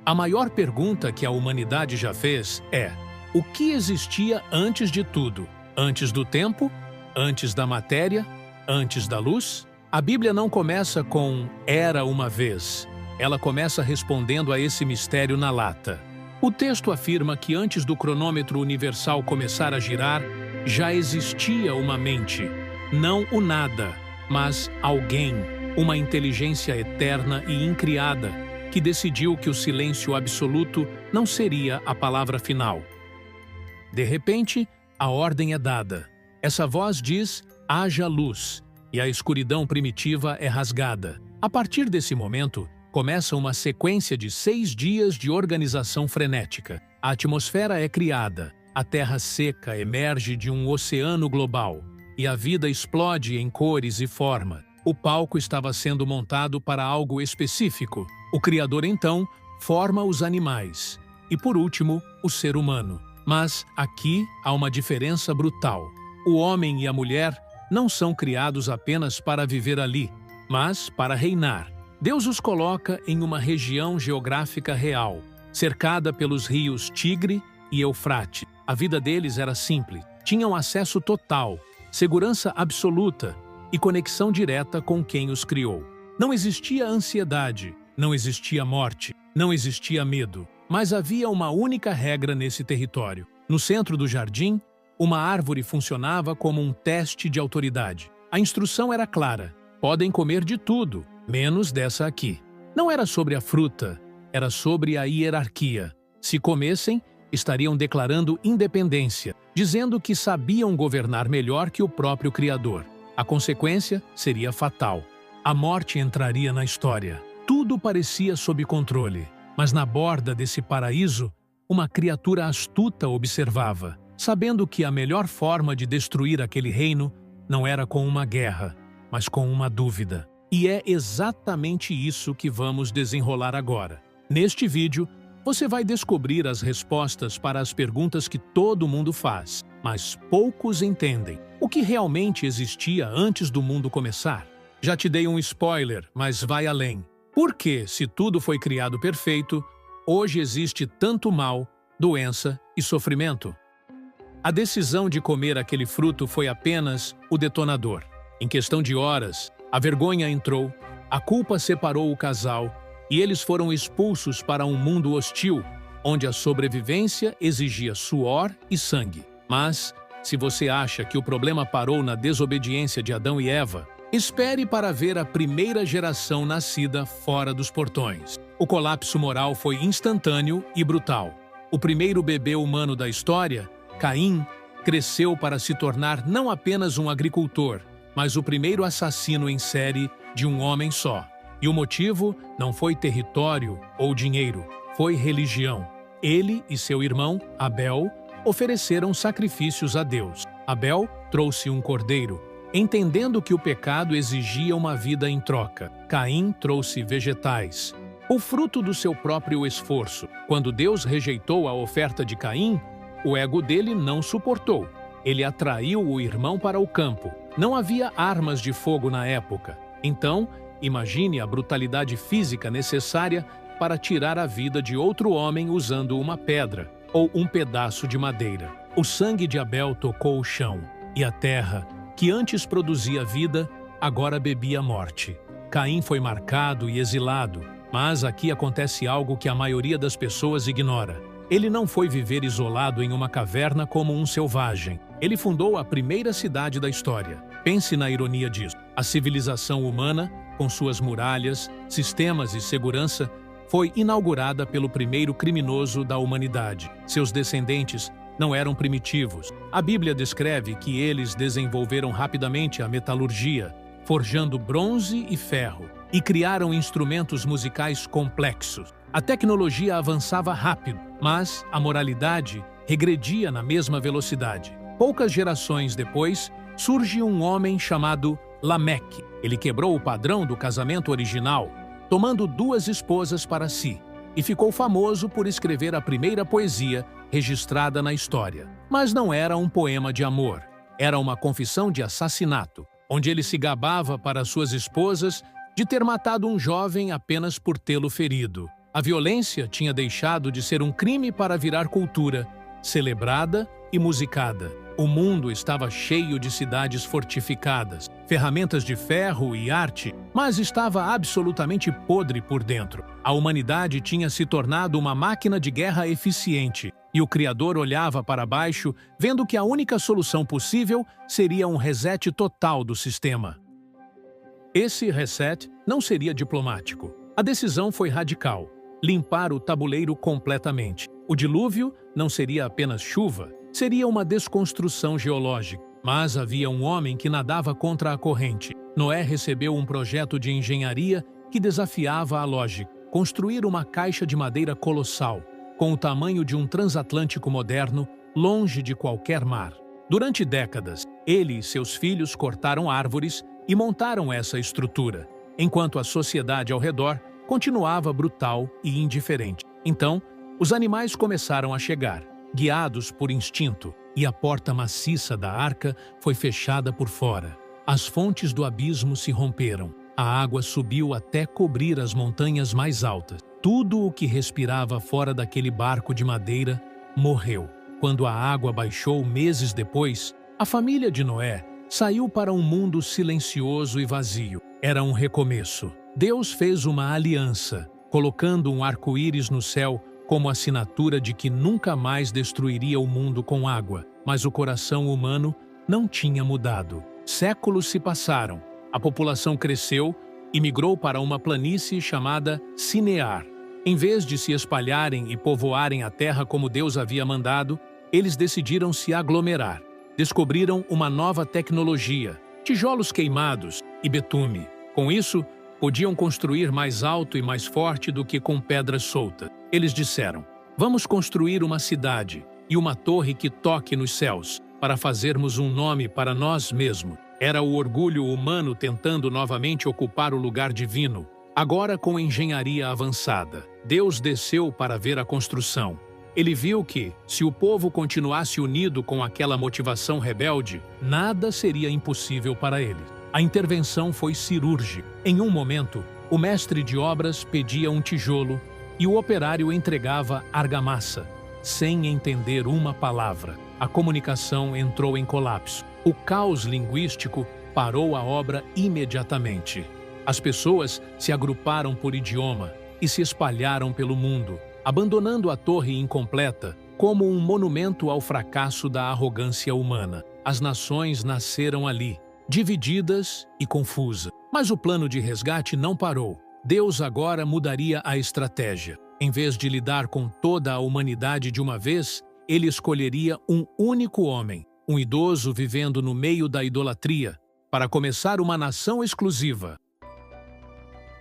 A maior pergunta que a humanidade já fez é: o que existia antes de tudo? Antes do tempo? Antes da matéria? Antes da luz? A Bíblia não começa com "era uma vez". Ela começa respondendo a esse mistério na lata. O texto afirma que antes do cronômetro universal começar a girar, já existia uma mente. Não o nada, mas alguém, uma inteligência eterna e incriada, que decidiu que o silêncio absoluto não seria a palavra final. De repente, a ordem é dada. Essa voz diz: haja luz, e a escuridão primitiva é rasgada. A partir desse momento, começa uma sequência de 6 dias de organização frenética. A atmosfera é criada, a terra seca emerge de um oceano global, e a vida explode em cores e forma. O palco estava sendo montado para algo específico. O Criador, então, forma os animais. E, por último, o ser humano. Mas aqui há uma diferença brutal. O homem e a mulher não são criados apenas para viver ali, mas para reinar. Deus os coloca em uma região geográfica real, cercada pelos rios Tigre e Eufrates. A vida deles era simples. Tinham acesso total, segurança absoluta e conexão direta com quem os criou. Não existia ansiedade, não existia morte, não existia medo, mas havia uma única regra nesse território. No centro do jardim, uma árvore funcionava como um teste de autoridade. A instrução era clara: podem comer de tudo, menos dessa aqui. Não era sobre a fruta, era sobre a hierarquia. Se comessem, estariam declarando independência, dizendo que sabiam governar melhor que o próprio Criador. A consequência seria fatal. A morte entraria na história. Tudo parecia sob controle, mas na borda desse paraíso, uma criatura astuta observava, sabendo que a melhor forma de destruir aquele reino não era com uma guerra, mas com uma dúvida. E é exatamente isso que vamos desenrolar agora. Neste vídeo, você vai descobrir as respostas para as perguntas que todo mundo faz, mas poucos entendem. O que realmente existia antes do mundo começar? Já te dei um spoiler, mas vai além. Por que, se tudo foi criado perfeito, hoje existe tanto mal, doença e sofrimento? A decisão de comer aquele fruto foi apenas o detonador. Em questão de horas, a vergonha entrou, a culpa separou o casal e eles foram expulsos para um mundo hostil, onde a sobrevivência exigia suor e sangue. Mas, se você acha que o problema parou na desobediência de Adão e Eva, espere para ver a primeira geração nascida fora dos portões. O colapso moral foi instantâneo e brutal. O primeiro bebê humano da história, Caim, cresceu para se tornar não apenas um agricultor, mas o primeiro assassino em série de um homem só. E o motivo não foi território ou dinheiro, foi religião. Ele e seu irmão, Abel, ofereceram sacrifícios a Deus. Abel trouxe um cordeiro, entendendo que o pecado exigia uma vida em troca. Caim trouxe vegetais, o fruto do seu próprio esforço. Quando Deus rejeitou a oferta de Caim, o ego dele não suportou. Ele atraiu o irmão para o campo. Não havia armas de fogo na época. Então, imagine a brutalidade física necessária para tirar a vida de outro homem usando uma pedra ou um pedaço de madeira. O sangue de Abel tocou o chão, e a terra, que antes produzia vida, agora bebia morte. Caim foi marcado e exilado, mas aqui acontece algo que a maioria das pessoas ignora. Ele não foi viver isolado em uma caverna como um selvagem. Ele fundou a primeira cidade da história. Pense na ironia disso. A civilização humana, com suas muralhas, sistemas e segurança, foi inaugurada pelo primeiro criminoso da humanidade. Seus descendentes não eram primitivos. A Bíblia descreve que eles desenvolveram rapidamente a metalurgia, forjando bronze e ferro, e criaram instrumentos musicais complexos. A tecnologia avançava rápido, mas a moralidade regredia na mesma velocidade. Poucas gerações depois, surge um homem chamado Lameque. Ele quebrou o padrão do casamento original, tomando 2 esposas para si, e ficou famoso por escrever a primeira poesia registrada na história. Mas não era um poema de amor, era uma confissão de assassinato, onde ele se gabava para suas esposas de ter matado um jovem apenas por tê-lo ferido. A violência tinha deixado de ser um crime para virar cultura, celebrada e musicada. O mundo estava cheio de cidades fortificadas, ferramentas de ferro e arte, mas estava absolutamente podre por dentro. A humanidade tinha se tornado uma máquina de guerra eficiente, e o Criador olhava para baixo, vendo que a única solução possível seria um reset total do sistema. Esse reset não seria diplomático. A decisão foi radical: limpar o tabuleiro completamente. O dilúvio não seria apenas chuva, seria uma desconstrução geológica. Mas havia um homem que nadava contra a corrente. Noé recebeu um projeto de engenharia que desafiava a lógica: construir uma caixa de madeira colossal, com o tamanho de um transatlântico moderno, longe de qualquer mar. Durante décadas, ele e seus filhos cortaram árvores e montaram essa estrutura, enquanto a sociedade ao redor continuava brutal e indiferente. Então, os animais começaram a chegar, guiados por instinto, e a porta maciça da arca foi fechada por fora. As fontes do abismo se romperam. A água subiu até cobrir as montanhas mais altas. Tudo o que respirava fora daquele barco de madeira morreu. Quando a água baixou meses depois, a família de Noé saiu para um mundo silencioso e vazio. Era um recomeço. Deus fez uma aliança, colocando um arco-íris no céu como assinatura de que nunca mais destruiria o mundo com água. Mas o coração humano não tinha mudado. Séculos se passaram, a população cresceu e migrou para uma planície chamada Sinear. Em vez de se espalharem e povoarem a terra como Deus havia mandado, eles decidiram se aglomerar. Descobriram uma nova tecnologia: tijolos queimados e betume. Com isso, podiam construir mais alto e mais forte do que com pedras soltas. Eles disseram: vamos construir uma cidade e uma torre que toque nos céus, para fazermos um nome para nós mesmos. Era o orgulho humano tentando novamente ocupar o lugar divino. Agora, com engenharia avançada, Deus desceu para ver a construção. Ele viu que, se o povo continuasse unido com aquela motivação rebelde, nada seria impossível para ele. A intervenção foi cirúrgica. Em um momento, o mestre de obras pedia um tijolo e o operário entregava argamassa, sem entender uma palavra. A comunicação entrou em colapso. O caos linguístico parou a obra imediatamente. As pessoas se agruparam por idioma e se espalharam pelo mundo, abandonando a torre incompleta como um monumento ao fracasso da arrogância humana. As nações nasceram ali, divididas e confusas. Mas o plano de resgate não parou. Deus agora mudaria a estratégia. Em vez de lidar com toda a humanidade de uma vez, ele escolheria um único homem, um idoso vivendo no meio da idolatria, para começar uma nação exclusiva.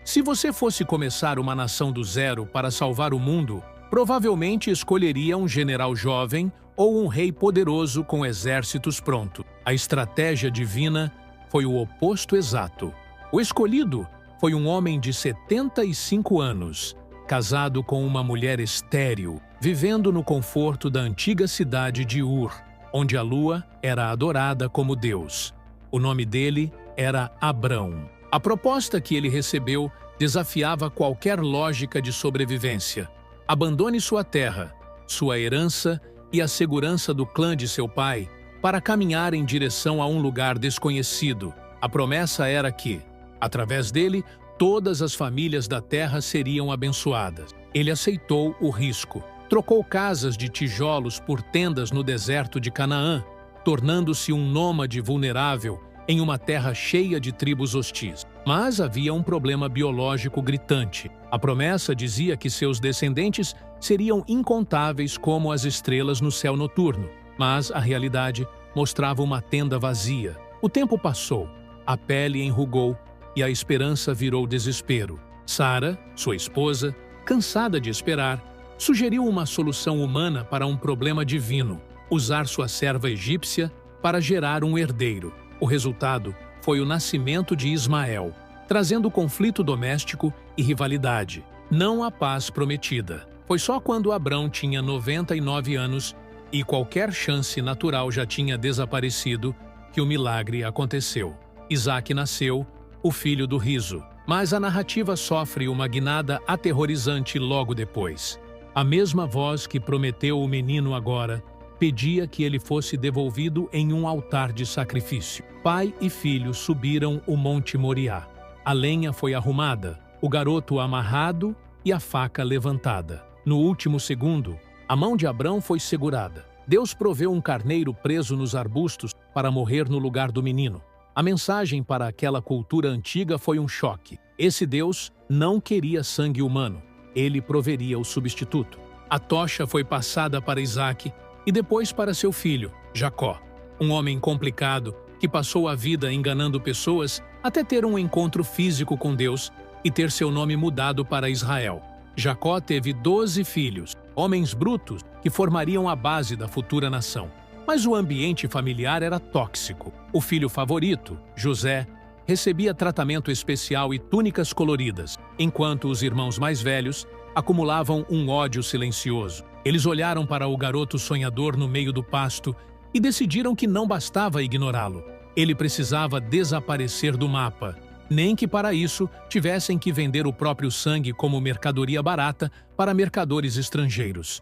Se você fosse começar uma nação do zero para salvar o mundo, provavelmente escolheria um general jovem ou um rei poderoso com exércitos prontos. A estratégia divina foi o oposto exato. O escolhido foi um homem de 75 anos, casado com uma mulher estéril, vivendo no conforto da antiga cidade de Ur, onde a lua era adorada como Deus. O nome dele era Abrão. A proposta que ele recebeu desafiava qualquer lógica de sobrevivência. Abandone sua terra, sua herança e a segurança do clã de seu pai para caminhar em direção a um lugar desconhecido. A promessa era que, através dele, todas as famílias da terra seriam abençoadas. Ele aceitou o risco. Trocou casas de tijolos por tendas no deserto de Canaã, tornando-se um nômade vulnerável em uma terra cheia de tribos hostis. Mas havia um problema biológico gritante. A promessa dizia que seus descendentes seriam incontáveis como as estrelas no céu noturno, mas a realidade mostrava uma tenda vazia. O tempo passou, a pele enrugou e a esperança virou desespero. Sara, sua esposa, cansada de esperar, sugeriu uma solução humana para um problema divino: usar sua serva egípcia para gerar um herdeiro. O resultado foi o nascimento de Ismael, trazendo conflito doméstico e rivalidade, não a paz prometida. Foi só quando Abrão tinha 99 anos e qualquer chance natural já tinha desaparecido que o milagre aconteceu. Isaque nasceu, o filho do riso. Mas a narrativa sofre uma guinada aterrorizante logo depois. A mesma voz que prometeu o menino agora pedia que ele fosse devolvido em um altar de sacrifício. Pai e filho subiram o Monte Moriá. A lenha foi arrumada, o garoto amarrado e a faca levantada. No último segundo, a mão de Abrão foi segurada. Deus proveu um carneiro preso nos arbustos para morrer no lugar do menino. A mensagem para aquela cultura antiga foi um choque. Esse Deus não queria sangue humano. Ele proveria o substituto. A tocha foi passada para Isaque e depois para seu filho, Jacó. Um homem complicado que passou a vida enganando pessoas até ter um encontro físico com Deus e ter seu nome mudado para Israel. Jacó teve 12 filhos, homens brutos que formariam a base da futura nação. Mas o ambiente familiar era tóxico. O filho favorito, José, recebia tratamento especial e túnicas coloridas, enquanto os irmãos mais velhos acumulavam um ódio silencioso. Eles olharam para o garoto sonhador no meio do pasto e decidiram que não bastava ignorá-lo. Ele precisava desaparecer do mapa, nem que para isso tivessem que vender o próprio sangue como mercadoria barata para mercadores estrangeiros.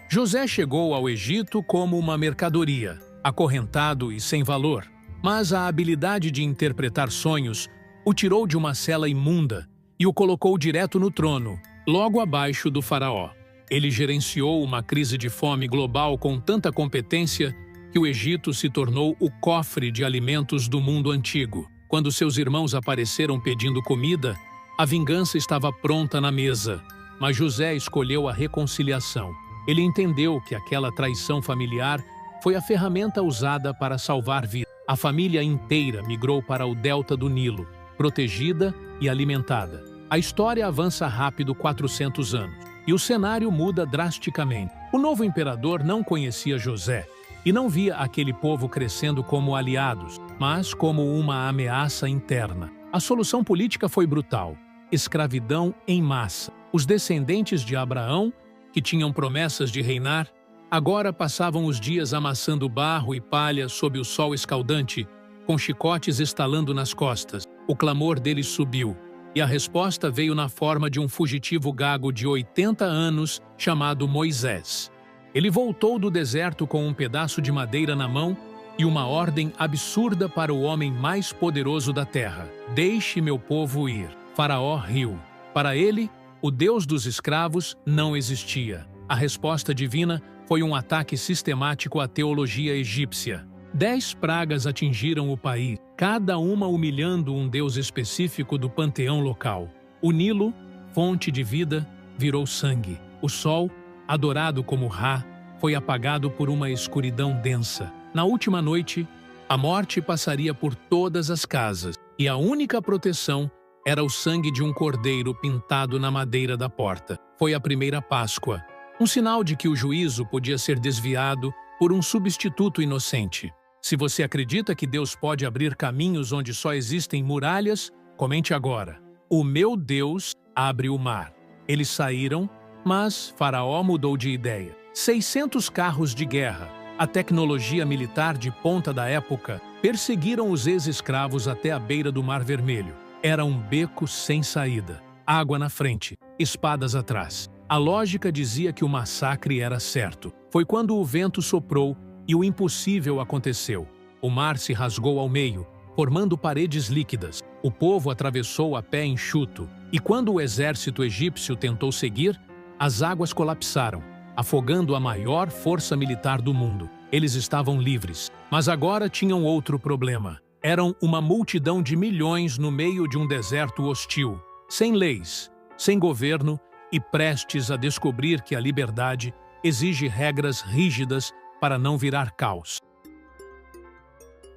José chegou ao Egito como uma mercadoria, acorrentado e sem valor, mas a habilidade de interpretar sonhos o tirou de uma cela imunda e o colocou direto no trono, logo abaixo do faraó. Ele gerenciou uma crise de fome global com tanta competência que o Egito se tornou o cofre de alimentos do mundo antigo. Quando seus irmãos apareceram pedindo comida, a vingança estava pronta na mesa, mas José escolheu a reconciliação. Ele entendeu que aquela traição familiar foi a ferramenta usada para salvar vidas. A família inteira migrou para o delta do Nilo, protegida e alimentada. A história avança rápido 400 anos, e o cenário muda drasticamente. O novo imperador não conhecia José e não via aquele povo crescendo como aliados, mas como uma ameaça interna. A solução política foi brutal: escravidão em massa. Os descendentes de Abraão, que tinham promessas de reinar, agora passavam os dias amassando barro e palha sob o sol escaldante, com chicotes estalando nas costas. O clamor deles subiu, e a resposta veio na forma de um fugitivo gago de 80 anos chamado Moisés. Ele voltou do deserto com um pedaço de madeira na mão e uma ordem absurda para o homem mais poderoso da terra: deixe meu povo ir. Faraó riu. Para ele, o Deus dos escravos não existia. A resposta divina foi um ataque sistemático à teologia egípcia. 10 pragas atingiram o país, cada uma humilhando um deus específico do panteão local. O Nilo, fonte de vida, virou sangue. O sol, adorado como Ra, foi apagado por uma escuridão densa. Na última noite, a morte passaria por todas as casas, e a única proteção era o sangue de um cordeiro pintado na madeira da porta. Foi a primeira Páscoa, um sinal de que o juízo podia ser desviado por um substituto inocente. Se você acredita que Deus pode abrir caminhos onde só existem muralhas, comente agora: o meu Deus abre o mar. Eles saíram, mas Faraó mudou de ideia. 600 carros de guerra, a tecnologia militar de ponta da época, perseguiram os ex-escravos até a beira do Mar Vermelho. Era um beco sem saída. Água na frente, espadas atrás. A lógica dizia que o massacre era certo. Foi quando o vento soprou e o impossível aconteceu. O mar se rasgou ao meio, formando paredes líquidas. O povo atravessou a pé enxuto, e quando o exército egípcio tentou seguir, as águas colapsaram, afogando a maior força militar do mundo. Eles estavam livres, mas agora tinham outro problema. Eram uma multidão de milhões no meio de um deserto hostil, sem leis, sem governo e prestes a descobrir que a liberdade exige regras rígidas para não virar caos.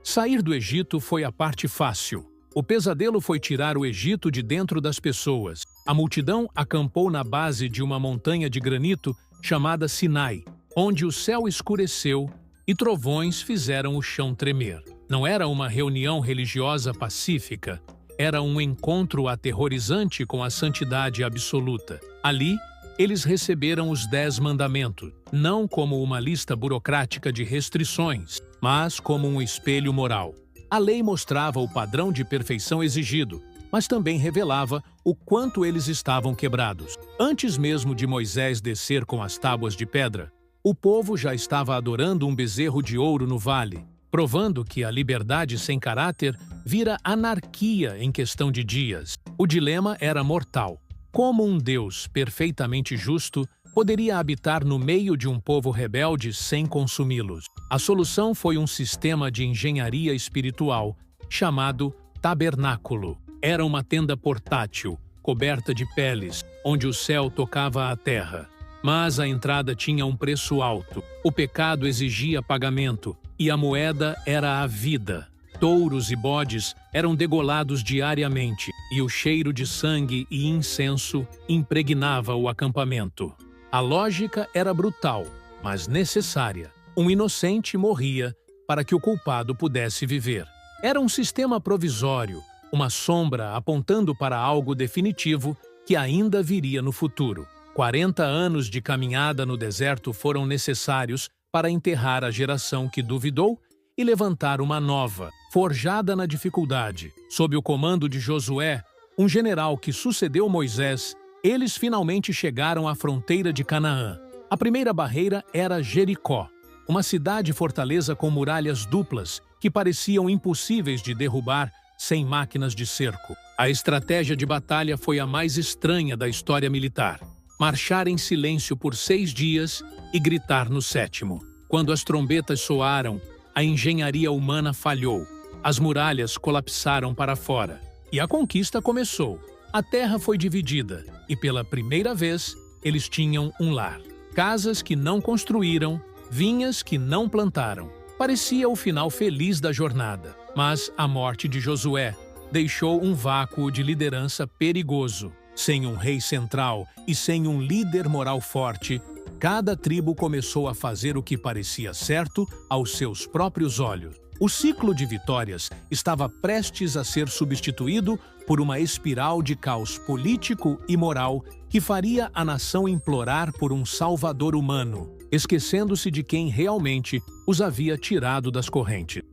Sair do Egito foi a parte fácil. O pesadelo foi tirar o Egito de dentro das pessoas. A multidão acampou na base de uma montanha de granito chamada Sinai, onde o céu escureceu e trovões fizeram o chão tremer. Não era uma reunião religiosa pacífica, era um encontro aterrorizante com a santidade absoluta. Ali, eles receberam os 10 mandamentos, não como uma lista burocrática de restrições, mas como um espelho moral. A lei mostrava o padrão de perfeição exigido, mas também revelava o quanto eles estavam quebrados. Antes mesmo de Moisés descer com as tábuas de pedra, o povo já estava adorando um bezerro de ouro no vale, provando que a liberdade sem caráter vira anarquia em questão de dias. O dilema era mortal. Como um Deus perfeitamente justo poderia habitar no meio de um povo rebelde sem consumi-los? A solução foi um sistema de engenharia espiritual chamado tabernáculo. Era uma tenda portátil, coberta de peles, onde o céu tocava a terra. Mas a entrada tinha um preço alto. O pecado exigia pagamento, e a moeda era a vida. Touros e bodes eram degolados diariamente, e o cheiro de sangue e incenso impregnava o acampamento. A lógica era brutal, mas necessária. Um inocente morria para que o culpado pudesse viver. Era um sistema provisório, uma sombra apontando para algo definitivo que ainda viria no futuro. 40 anos de caminhada no deserto foram necessários para enterrar a geração que duvidou e levantar uma nova, forjada na dificuldade. Sob o comando de Josué, um general que sucedeu Moisés, eles finalmente chegaram à fronteira de Canaã. A primeira barreira era Jericó, uma cidade-fortaleza com muralhas duplas que pareciam impossíveis de derrubar sem máquinas de cerco. A estratégia de batalha foi a mais estranha da história militar. Marchar em silêncio por 6 dias e gritar no 7º. Quando as trombetas soaram, a engenharia humana falhou. As muralhas colapsaram para fora. E a conquista começou. A terra foi dividida e, pela primeira vez, eles tinham um lar. Casas que não construíram, vinhas que não plantaram. Parecia o final feliz da jornada. Mas a morte de Josué deixou um vácuo de liderança perigoso. Sem um rei central e sem um líder moral forte, cada tribo começou a fazer o que parecia certo aos seus próprios olhos. O ciclo de vitórias estava prestes a ser substituído por uma espiral de caos político e moral que faria a nação implorar por um salvador humano, esquecendo-se de quem realmente os havia tirado das correntes.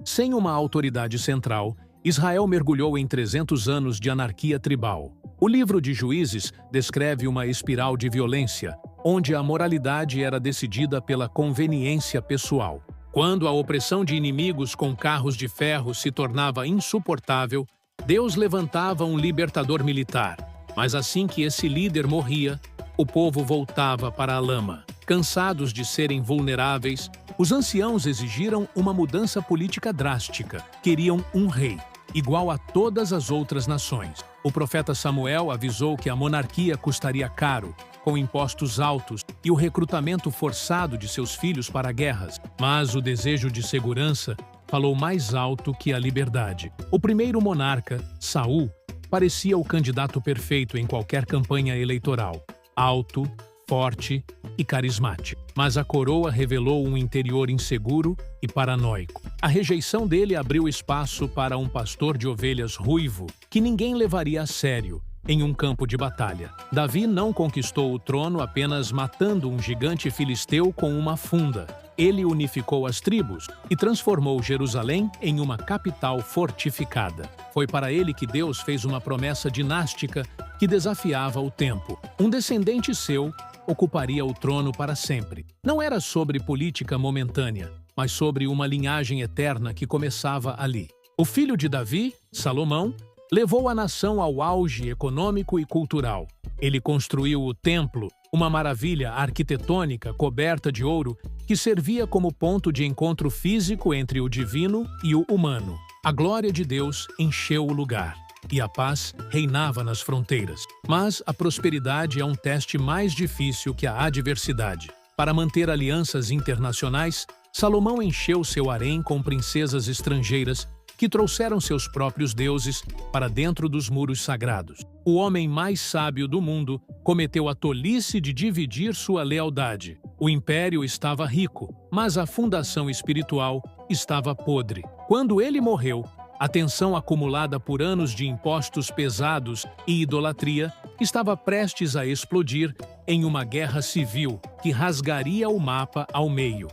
Sem uma autoridade central, Israel mergulhou em 300 anos de anarquia tribal. O livro de Juízes descreve uma espiral de violência, onde a moralidade era decidida pela conveniência pessoal. Quando a opressão de inimigos com carros de ferro se tornava insuportável, Deus levantava um libertador militar. Mas assim que esse líder morria, o povo voltava para a lama. Cansados de serem vulneráveis, os anciãos exigiram uma mudança política drástica. Queriam um rei, igual a todas as outras nações. O profeta Samuel avisou que a monarquia custaria caro, com impostos altos e o recrutamento forçado de seus filhos para guerras. Mas o desejo de segurança falou mais alto que a liberdade. O primeiro monarca, Saul, parecia o candidato perfeito em qualquer campanha eleitoral. Alto, forte e carismático. Mas a coroa revelou um interior inseguro e paranoico. A rejeição dele abriu espaço para um pastor de ovelhas ruivo que ninguém levaria a sério em um campo de batalha. Davi não conquistou o trono apenas matando um gigante filisteu com uma funda. Ele unificou as tribos e transformou Jerusalém em uma capital fortificada. Foi para ele que Deus fez uma promessa dinástica que desafiava o tempo. Um descendente seu ocuparia o trono para sempre. Não era sobre política momentânea, mas sobre uma linhagem eterna que começava ali. O filho de Davi, Salomão, levou a nação ao auge econômico e cultural. Ele construiu o templo, uma maravilha arquitetônica coberta de ouro que servia como ponto de encontro físico entre o divino e o humano. A glória de Deus encheu o lugar e a paz reinava nas fronteiras. Mas a prosperidade é um teste mais difícil que a adversidade. Para manter alianças internacionais, Salomão encheu seu harém com princesas estrangeiras que trouxeram seus próprios deuses para dentro dos muros sagrados. O homem mais sábio do mundo cometeu a tolice de dividir sua lealdade. O império estava rico, mas a fundação espiritual estava podre. Quando ele morreu, a tensão acumulada por anos de impostos pesados e idolatria estava prestes a explodir em uma guerra civil que rasgaria o mapa ao meio.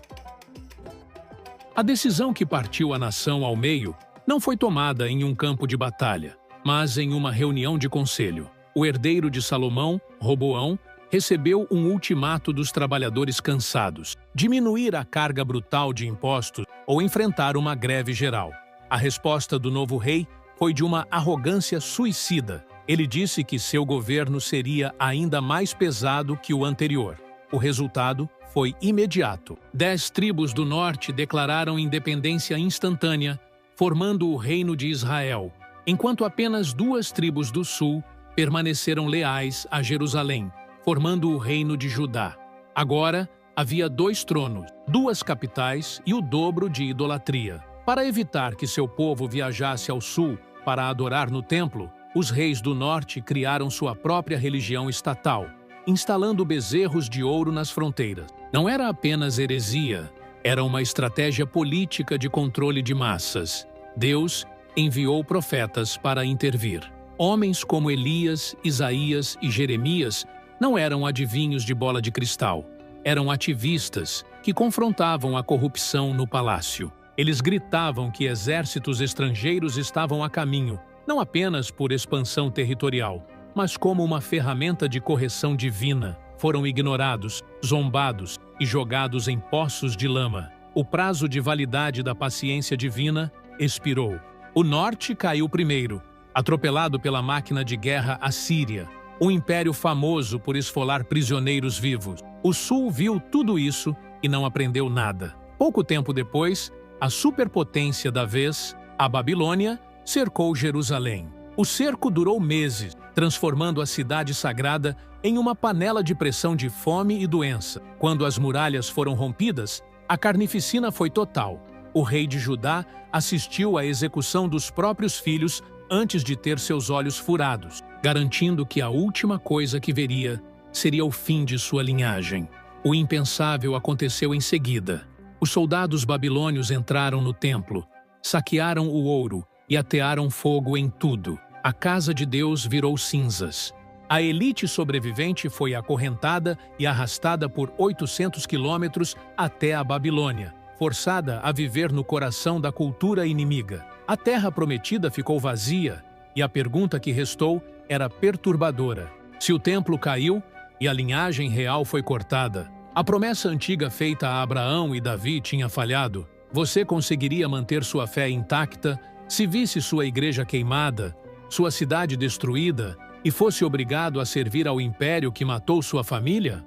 A decisão que partiu a nação ao meio não foi tomada em um campo de batalha, Mas em uma reunião de conselho, o herdeiro de Salomão, Roboão, recebeu um ultimato dos trabalhadores cansados: diminuir a carga brutal de impostos ou enfrentar uma greve geral. A resposta do novo rei foi de uma arrogância suicida. Ele disse que seu governo seria ainda mais pesado que o anterior. O resultado foi imediato. 10 tribos do norte declararam independência instantânea, formando o Reino de Israel, enquanto apenas 2 tribos do sul permaneceram leais a Jerusalém, formando o Reino de Judá. Agora, havia 2 tronos, 2 capitais e o dobro de idolatria. Para evitar que seu povo viajasse ao sul para adorar no templo, os reis do norte criaram sua própria religião estatal, instalando bezerros de ouro nas fronteiras. Não era apenas heresia, era uma estratégia política de controle de massas. Deus enviou profetas para intervir. Homens como Elias, Isaías e Jeremias não eram adivinhos de bola de cristal. Eram ativistas que confrontavam a corrupção no palácio. Eles gritavam que exércitos estrangeiros estavam a caminho, não apenas por expansão territorial, mas como uma ferramenta de correção divina. Foram ignorados, zombados e jogados em poços de lama. O prazo de validade da paciência divina expirou. O norte caiu primeiro, atropelado pela máquina de guerra assíria, um império famoso por esfolar prisioneiros vivos. O sul viu tudo isso e não aprendeu nada. Pouco tempo depois, a superpotência da vez, a Babilônia, cercou Jerusalém. O cerco durou meses, transformando a cidade sagrada em uma panela de pressão de fome e doença. Quando as muralhas foram rompidas, a carnificina foi total. O rei de Judá assistiu à execução dos próprios filhos antes de ter seus olhos furados, garantindo que a última coisa que veria seria o fim de sua linhagem. O impensável aconteceu em seguida. Os soldados babilônios entraram no templo, saquearam o ouro e atearam fogo em tudo. A casa de Deus virou cinzas. A elite sobrevivente foi acorrentada e arrastada por 800 quilômetros até a Babilônia, forçada a viver no coração da cultura inimiga. A terra prometida ficou vazia e a pergunta que restou era perturbadora. Se o templo caiu e a linhagem real foi cortada, a promessa antiga feita a Abraão e Davi tinha falhado. Você conseguiria manter sua fé intacta se visse sua igreja queimada, sua cidade destruída e fosse obrigado a servir ao império que matou sua família?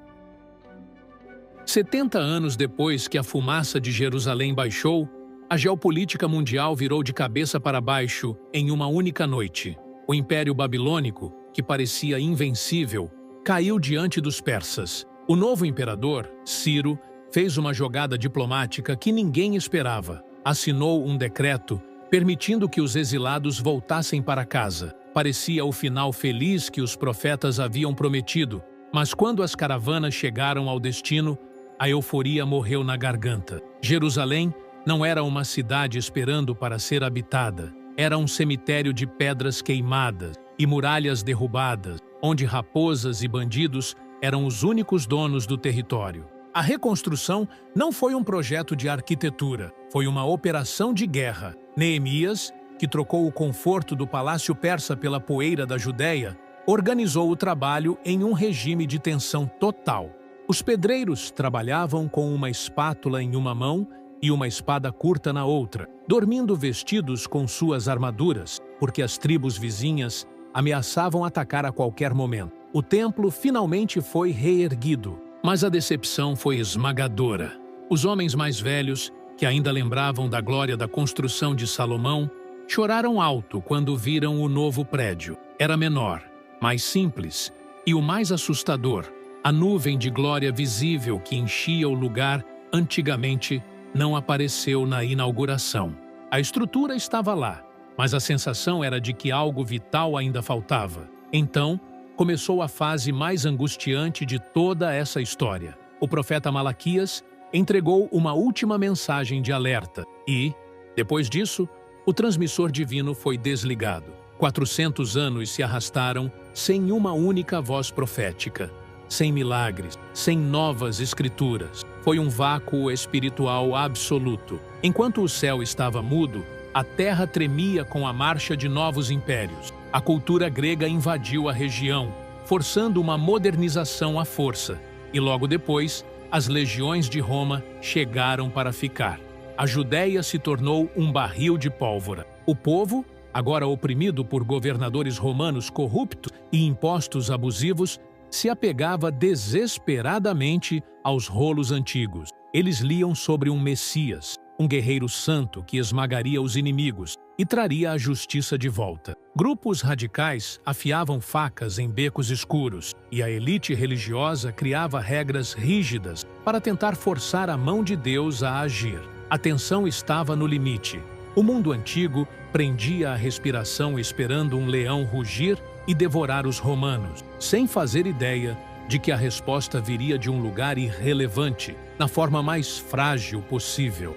70 anos depois que a fumaça de Jerusalém baixou, a geopolítica mundial virou de cabeça para baixo em uma única noite. O Império Babilônico, que parecia invencível, caiu diante dos persas. O novo imperador, Ciro, fez uma jogada diplomática que ninguém esperava. Assinou um decreto permitindo que os exilados voltassem para casa. Parecia o final feliz que os profetas haviam prometido, mas quando as caravanas chegaram ao destino, a euforia morreu na garganta. Jerusalém não era uma cidade esperando para ser habitada. Era um cemitério de pedras queimadas e muralhas derrubadas, onde raposas e bandidos eram os únicos donos do território. A reconstrução não foi um projeto de arquitetura, foi uma operação de guerra. Neemias, que trocou o conforto do palácio persa pela poeira da Judéia, organizou o trabalho em um regime de tensão total. Os pedreiros trabalhavam com uma espátula em uma mão e uma espada curta na outra, dormindo vestidos com suas armaduras, porque as tribos vizinhas ameaçavam atacar a qualquer momento. O templo finalmente foi reerguido, mas a decepção foi esmagadora. Os homens mais velhos, que ainda lembravam da glória da construção de Salomão, choraram alto quando viram o novo prédio. Era menor, mais simples e o mais assustador, a nuvem de glória visível que enchia o lugar antigamente não apareceu na inauguração. A estrutura estava lá, mas a sensação era de que algo vital ainda faltava. Então, começou a fase mais angustiante de toda essa história. O profeta Malaquias entregou uma última mensagem de alerta e, depois disso, o transmissor divino foi desligado. 400 anos se arrastaram sem uma única voz profética, sem milagres, sem novas escrituras. Foi um vácuo espiritual absoluto. Enquanto o céu estava mudo, a terra tremia com a marcha de novos impérios. A cultura grega invadiu a região, forçando uma modernização à força, e logo depois, as legiões de Roma chegaram para ficar. A Judéia se tornou um barril de pólvora. O povo, agora oprimido por governadores romanos corruptos e impostos abusivos, se apegava desesperadamente aos rolos antigos. Eles liam sobre um Messias, um guerreiro santo que esmagaria os inimigos e traria a justiça de volta. Grupos radicais afiavam facas em becos escuros e a elite religiosa criava regras rígidas para tentar forçar a mão de Deus a agir. A tensão estava no limite. O mundo antigo prendia a respiração esperando um leão rugir e devorar os romanos, sem fazer ideia de que a resposta viria de um lugar irrelevante, na forma mais frágil possível.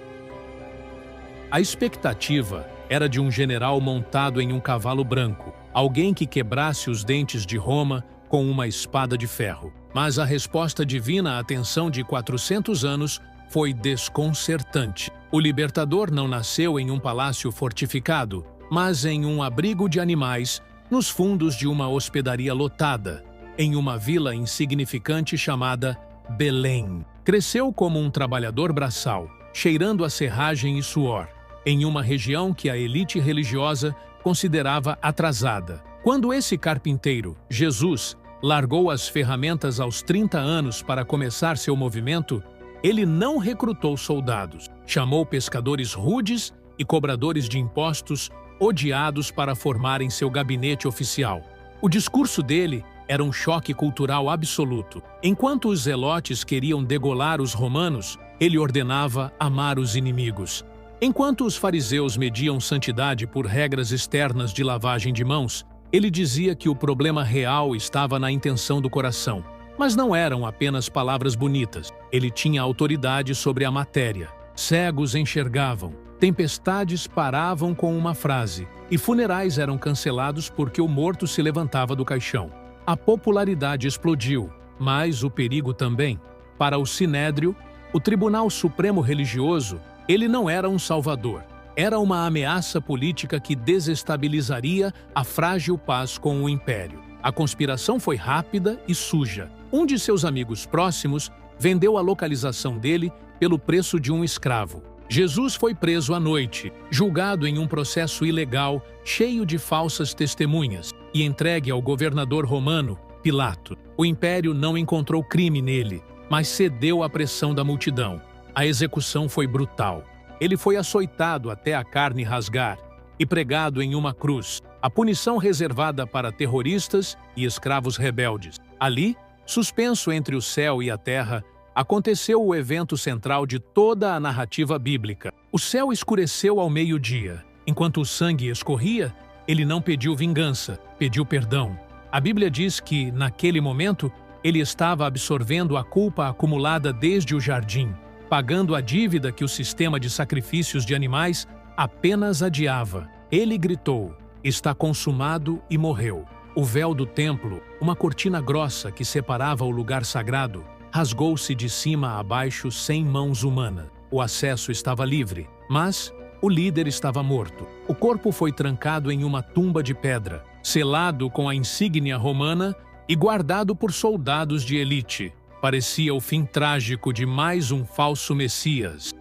A expectativa era de um general montado em um cavalo branco, alguém que quebrasse os dentes de Roma com uma espada de ferro. Mas a resposta divina à tensão de 400 anos foi desconcertante. O libertador não nasceu em um palácio fortificado, mas em um abrigo de animais, nos fundos de uma hospedaria lotada, em uma vila insignificante chamada Belém. Cresceu como um trabalhador braçal, cheirando a serragem e suor, em uma região que a elite religiosa considerava atrasada. Quando esse carpinteiro, Jesus, largou as ferramentas aos 30 anos para começar seu movimento, ele não recrutou soldados. Chamou pescadores rudes e cobradores de impostos odiados para formarem seu gabinete oficial. O discurso dele era um choque cultural absoluto. Enquanto os zelotes queriam degolar os romanos, ele ordenava amar os inimigos. Enquanto os fariseus mediam santidade por regras externas de lavagem de mãos, ele dizia que o problema real estava na intenção do coração. Mas não eram apenas palavras bonitas. Ele tinha autoridade sobre a matéria. Cegos enxergavam, tempestades paravam com uma frase, e funerais eram cancelados porque o morto se levantava do caixão. A popularidade explodiu, mas o perigo também. Para o Sinédrio, o Tribunal Supremo Religioso, ele não era um salvador. Era uma ameaça política que desestabilizaria a frágil paz com o império. A conspiração foi rápida e suja. Um de seus amigos próximos vendeu a localização dele pelo preço de um escravo. Jesus foi preso à noite, julgado em um processo ilegal, cheio de falsas testemunhas, e entregue ao governador romano, Pilato. O império não encontrou crime nele, mas cedeu à pressão da multidão. A execução foi brutal. Ele foi açoitado até a carne rasgar e pregado em uma cruz, a punição reservada para terroristas e escravos rebeldes. Ali, suspenso entre o céu e a terra, aconteceu o evento central de toda a narrativa bíblica. O céu escureceu ao meio-dia. Enquanto o sangue escorria, ele não pediu vingança, pediu perdão. A Bíblia diz que, naquele momento, ele estava absorvendo a culpa acumulada desde o jardim, pagando a dívida que o sistema de sacrifícios de animais apenas adiava. Ele gritou: "Está consumado", e morreu. O véu do templo, uma cortina grossa que separava o lugar sagrado, rasgou-se de cima a baixo sem mãos humanas. O acesso estava livre, mas o líder estava morto. O corpo foi trancado em uma tumba de pedra, selado com a insígnia romana e guardado por soldados de elite. Parecia o fim trágico de mais um falso Messias.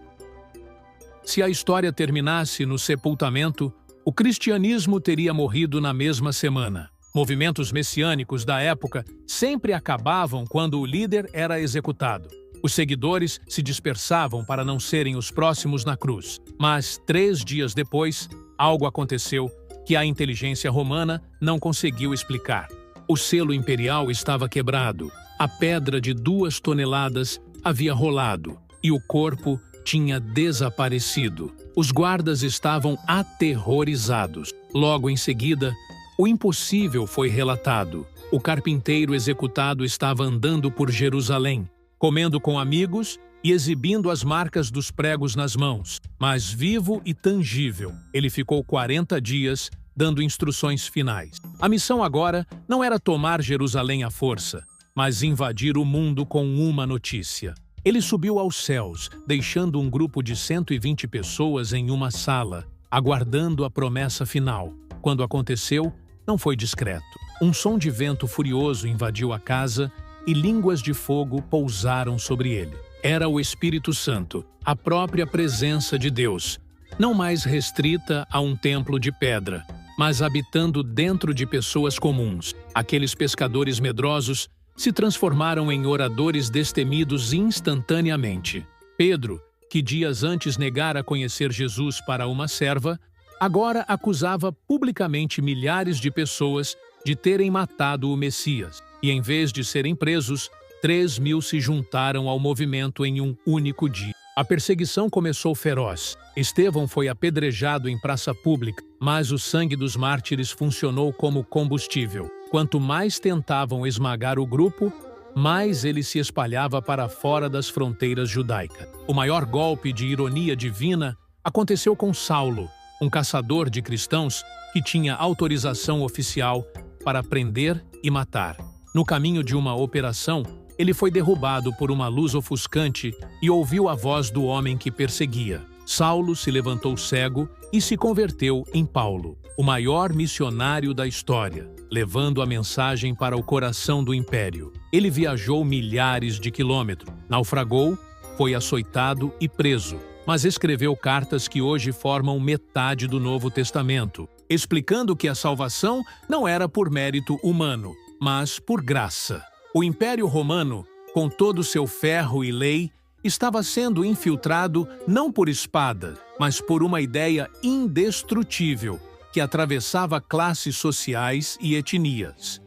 Se a história terminasse no sepultamento, o cristianismo teria morrido na mesma semana. Movimentos messiânicos da época sempre acabavam quando o líder era executado. Os seguidores se dispersavam para não serem os próximos na cruz. Mas 3 dias depois, algo aconteceu que a inteligência romana não conseguiu explicar. O selo imperial estava quebrado, a pedra de 2 toneladas havia rolado e o corpo tinha desaparecido. Os guardas estavam aterrorizados. Logo em seguida, o impossível foi relatado. O carpinteiro executado estava andando por Jerusalém, comendo com amigos e exibindo as marcas dos pregos nas mãos. Mas vivo e tangível, ele ficou 40 dias dando instruções finais. A missão agora não era tomar Jerusalém à força, mas invadir o mundo com uma notícia. Ele subiu aos céus, deixando um grupo de 120 pessoas em uma sala, aguardando a promessa final. Quando aconteceu, não foi discreto. Um som de vento furioso invadiu a casa e línguas de fogo pousaram sobre ele. Era o Espírito Santo, a própria presença de Deus, não mais restrita a um templo de pedra, mas habitando dentro de pessoas comuns. Aqueles pescadores medrosos se transformaram em oradores destemidos instantaneamente. Pedro, que dias antes negara conhecer Jesus para uma serva, agora acusava publicamente milhares de pessoas de terem matado o Messias. E em vez de serem presos, 3.000 se juntaram ao movimento em um único dia. A perseguição começou feroz. Estevão foi apedrejado em praça pública, mas o sangue dos mártires funcionou como combustível. Quanto mais tentavam esmagar o grupo, mais ele se espalhava para fora das fronteiras judaicas. O maior golpe de ironia divina aconteceu com Saulo, um caçador de cristãos que tinha autorização oficial para prender e matar. No caminho de uma operação, ele foi derrubado por uma luz ofuscante e ouviu a voz do homem que perseguia. Saulo se levantou cego e se converteu em Paulo, o maior missionário da história, levando a mensagem para o coração do império. Ele viajou milhares de quilômetros, naufragou, foi açoitado e preso, mas escreveu cartas que hoje formam metade do Novo Testamento, explicando que a salvação não era por mérito humano, mas por graça. O Império Romano, com todo o seu ferro e lei, estava sendo infiltrado não por espada, mas por uma ideia indestrutível que atravessava classes sociais e etnias.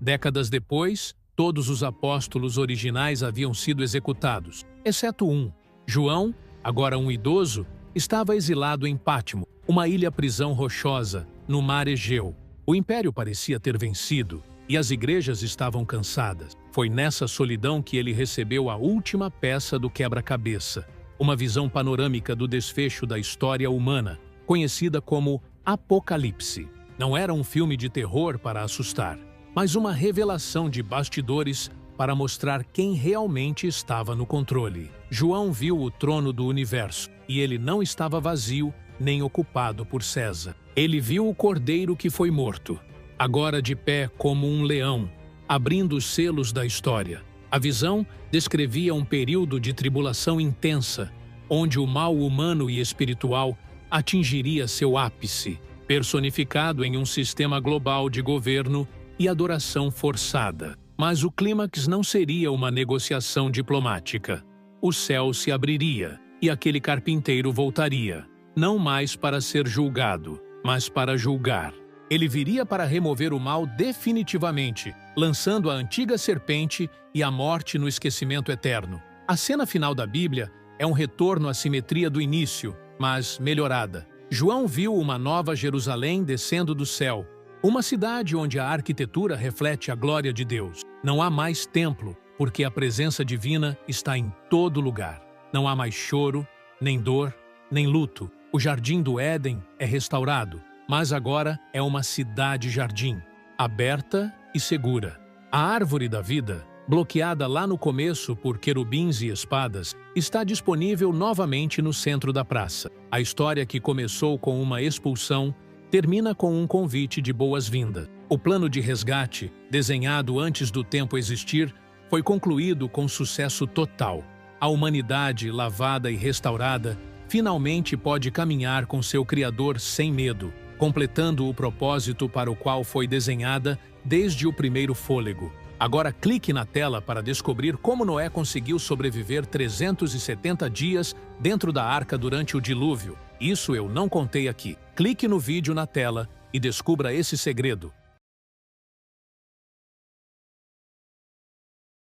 Décadas depois, todos os apóstolos originais haviam sido executados, exceto um. João, agora um idoso, estava exilado em Pátimo, uma ilha-prisão rochosa, no mar Egeu. O império parecia ter vencido e as igrejas estavam cansadas. Foi nessa solidão que ele recebeu a última peça do quebra-cabeça, uma visão panorâmica do desfecho da história humana, conhecida como Apocalipse. Não era um filme de terror para assustar, mas uma revelação de bastidores para mostrar quem realmente estava no controle. João viu o trono do universo, e ele não estava vazio nem ocupado por César. Ele viu o cordeiro que foi morto, agora de pé como um leão, abrindo os selos da história. A visão descrevia um período de tribulação intensa, onde o mal humano e espiritual atingiria seu ápice, personificado em um sistema global de governo e adoração forçada. Mas o clímax não seria uma negociação diplomática. O céu se abriria e aquele carpinteiro voltaria, não mais para ser julgado, mas para julgar. Ele viria para remover o mal definitivamente, lançando a antiga serpente e a morte no esquecimento eterno. A cena final da Bíblia é um retorno à simetria do início, mas melhorada. João viu uma nova Jerusalém descendo do céu, uma cidade onde a arquitetura reflete a glória de Deus. Não há mais templo, porque a presença divina está em todo lugar. Não há mais choro, nem dor, nem luto. O jardim do Éden é restaurado, mas agora é uma cidade-jardim, aberta e segura. A árvore da vida, bloqueada lá no começo por querubins e espadas, está disponível novamente no centro da praça. A história que começou com uma expulsão termina com um convite de boas-vindas. O plano de resgate, desenhado antes do tempo existir, foi concluído com sucesso total. A humanidade, lavada e restaurada, finalmente pode caminhar com seu Criador sem medo, completando o propósito para o qual foi desenhada desde o primeiro fôlego. Agora clique na tela para descobrir como Noé conseguiu sobreviver 370 dias dentro da arca durante o dilúvio. Isso eu não contei aqui. Clique no vídeo na tela e descubra esse segredo.